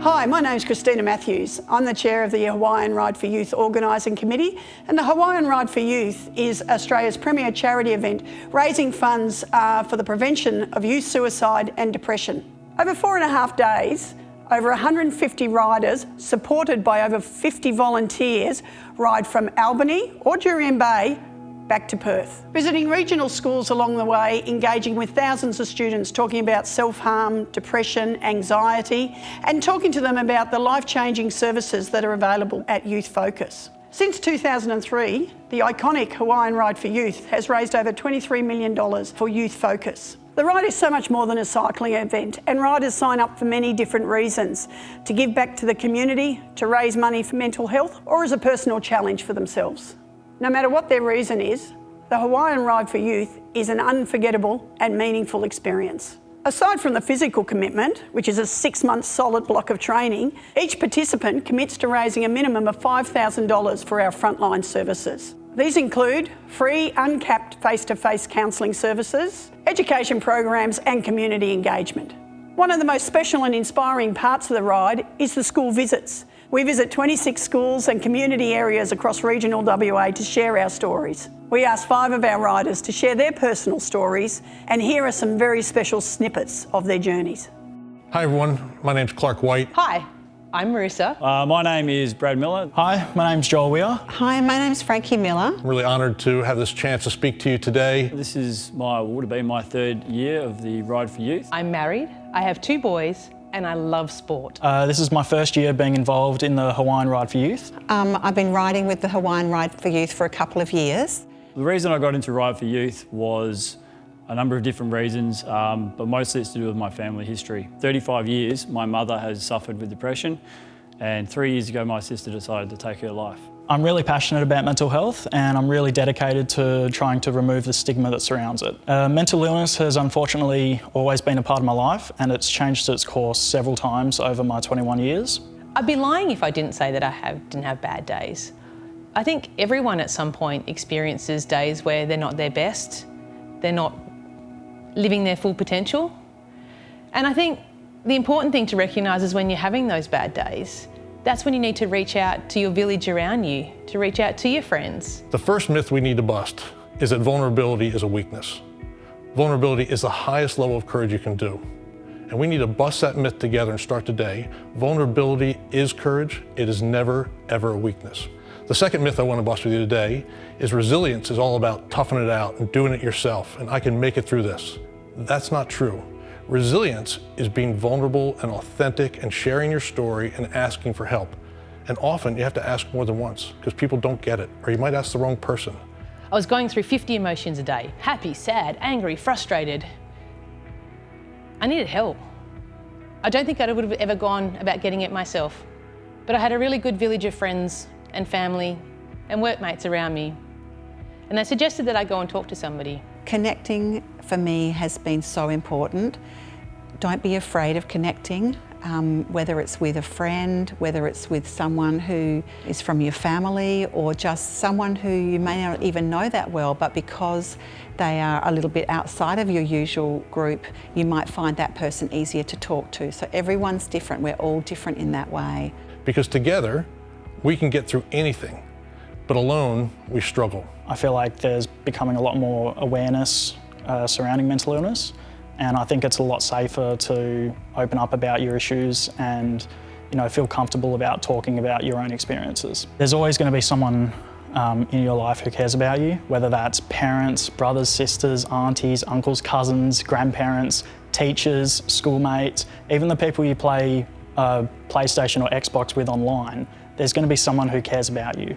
Hi, my name's Christina Matthews. I'm the chair of the Hawaiian Ride for Youth Organising Committee, and the Hawaiian Ride for Youth is Australia's premier charity event raising funds for the prevention of youth suicide and depression. Over 4.5 days, over 150 riders, supported by over 50 volunteers, ride from Albany or Jurien Bay back to Perth. Visiting regional schools along the way, engaging with thousands of students talking about self-harm, depression, anxiety, and talking to them about the life-changing services that are available at Youth Focus. Since 2003, the iconic Hawaiian Ride for Youth has raised over $23 million for Youth Focus. The ride is so much more than a cycling event, and riders sign up for many different reasons: to give back to the community, to raise money for mental health, or as a personal challenge for themselves. No matter what their reason is, the Hawaiian Ride for Youth is an unforgettable and meaningful experience. Aside from the physical commitment, which is a 6-month solid block of training, each participant commits to raising a minimum of $5,000 for our frontline services. These include free, uncapped face-to-face counselling services, education programs and community engagement. One of the most special and inspiring parts of the ride is the school visits. We visit 26 schools and community areas across regional WA to share our stories. We asked 5 of our riders to share their personal stories, and here are some very special snippets of their journeys. Hi everyone, my name's Clark White. Hi, I'm Marissa. My name is Brad Miller. Hi, my name's Joel Weir. Hi, my name's Frankie Miller. I'm really honoured to have this chance to speak to you today. This would have been my 3rd year of the Ride for Youth. I'm married, I have 2 boys, and I love sport. This is my 1st year being involved in the Hawaiian Ride for Youth. I've been riding with the Hawaiian Ride for Youth for a couple of years. The reason I got into Ride for Youth was a number of different reasons, but mostly it's to do with my family history. 35 years, my mother has suffered with depression, and 3 years ago my sister decided to take her life. I'm really passionate about mental health, and I'm really dedicated to trying to remove the stigma that surrounds it. Mental illness has unfortunately always been a part of my life, and it's changed its course several times over my 21 years. I'd be lying if I didn't say that I didn't have bad days. I think everyone at some point experiences days where they're not their best, they're not living their full potential. And I think the important thing to recognise is when you're having those bad days, that's when you need to reach out to your village around you, to reach out to your friends. The first myth we need to bust is that vulnerability is a weakness. Vulnerability is the highest level of courage you can do. And we need to bust that myth together and start today. Vulnerability is courage. It is never, ever a weakness. The second myth I want to bust with you today is resilience is all about toughing it out and doing it yourself, and I can make it through this. That's not true. Resilience is being vulnerable and authentic and sharing your story and asking for help. And often you have to ask more than once because people don't get it, or you might ask the wrong person. I was going through 50 emotions a day: happy, sad, angry, frustrated. I needed help. I don't think I would have ever gone about getting it myself, but I had a really good village of friends and family and workmates around me, and they suggested that I go and talk to somebody. Connecting for me has been so important. Don't be afraid of connecting, whether it's with a friend, whether it's with someone who is from your family, or just someone who you may not even know that well, but because they are a little bit outside of your usual group, you might find that person easier to talk to. So everyone's different, we're all different in that way. Because together, we can get through anything, but alone, we struggle. I feel like there's becoming a lot more awareness surrounding mental illness, and I think it's a lot safer to open up about your issues and feel comfortable about talking about your own experiences. There's always going to be someone in your life who cares about you, whether that's parents, brothers, sisters, aunties, uncles, cousins, grandparents, teachers, schoolmates, even the people you play PlayStation or Xbox with online. There's going to be someone who cares about you.